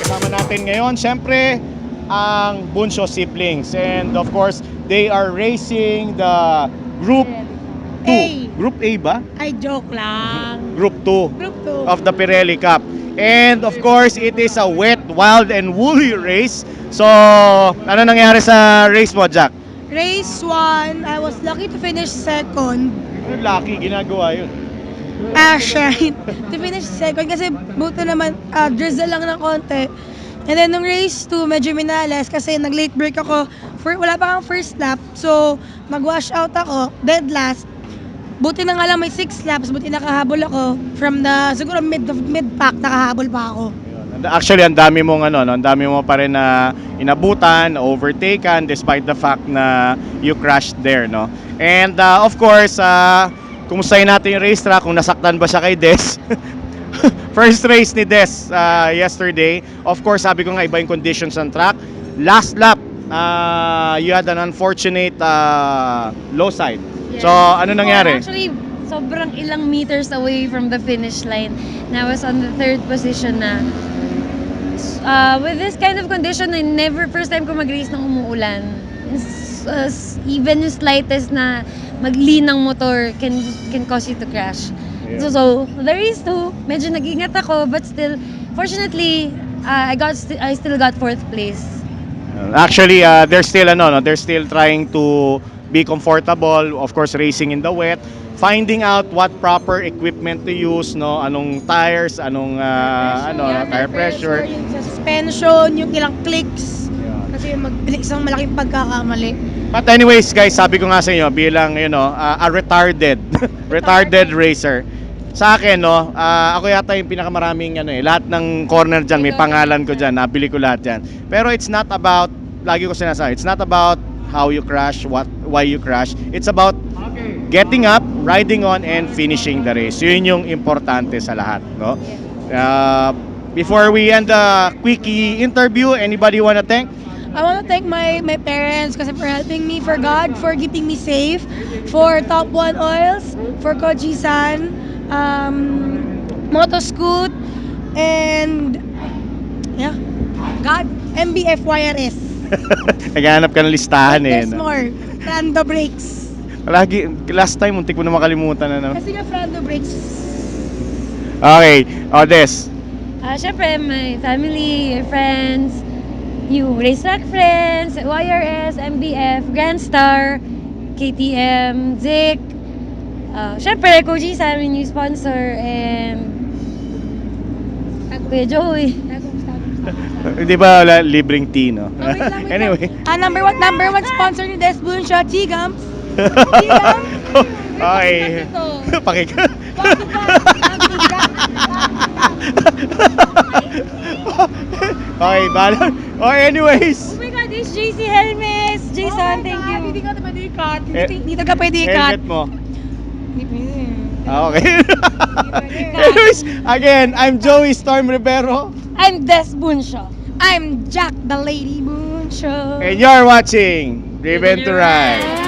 Kasama natin ngayon, syempre, ang Bunso siblings. And of course, they are racing the Group 2. A. Group A ba? Ay, joke lang. Group 2 Group 2. of the Pirelli Cup. And of course, it is a wet, wild, and woolly race. So, ano nangyari sa race mo, Jack? Race 1, I was lucky to finish second. Lucky, ginagawa yun. Shine. To finish second kasi buto naman, drizzle lang ng konti. And then nung race 2, medyo minales kasi nag-late break ako. Wala pa kang first lap. So, mag-wash out ako, dead last. Buti na nga lang may 6 laps, buti nakahabol ako. From the, siguro mid-pack, nakahabol pa ako. Actually, ang dami mong ang dami mo pa rin na inabutan, overtaken despite the fact na you crashed there, no? And of course, kumustahin natin yung racetrack kung nasaktan ba siya kay Des. First race ni Des yesterday. Of course, sabi ko nga iba yung conditions ng track. Last lap, you had an unfortunate low side. Yes. So, ano nangyari? Actually, sobrang ilang meters away from the finish line. And I was on the third position na. With this kind of condition, first time ko mag-race ng umuulan. Even yung slightest na mag-lean ng motor can cause you to crash. Yeah. So the race 2, medyo nag-ingat ako, but still, fortunately, I still got 4th place. Actually, they're still trying to be comfortable, of course, racing in the wet, finding out what proper equipment to use, no, anong tires, anong tire pressure. Yung suspension, yung ilang clicks. Kasi isang malaking pagkakamali. But anyways, guys, sabi ko nga sa inyo bilang a retarded racer. Sa akin, no, ako yata yung pinakamaraming lahat ng corner diyan may pangalan ko diyan, nabili ko lahat diyan. Pero it's not about, lagi ko sinasabi, it's not about how you crash, why you crash. It's about getting up, riding on, and finishing the race. Yun yung importante sa lahat, no? Before we end the quickie interview, anybody wanna thank? I want to thank my parents kasi for helping me, for God, for keeping me safe, for Top 1 Oils, for Koji-san, Motoscoot, and MBF YRS. Naghahanap ka ng listahan eh. There's No? more. Frando Brakes. Lagi, last time, muntik mo na makalimutan na. No? Kasi nga Frando Brakes. Okay, Des. Syempre, my family, friends, yung racetrack friends, YRS, MBF, Grand Star, KTM, Zik. Syempre, Koji sa amin yung sponsor, and Kuya Joey. Di ba wala libreng tea, no? Wait lang. Anyway. Number one sponsor ni Des Bunsha, Chigams. Chigams. Okay. Pakik. Okay, bala. Okay, anyways. Oh my God, it's JC Helmes. Jason, thank you. Hindi ka pwede i-cut. Eh, Dito ka pwede i-cut. Helmet mo. Hindi pwede. Okay. Anyways, again, I'm Joey Storm Rivero. I'm Des Bunsha. I'm Jack the Lady Bunsha. And you're watching Driven to Ride.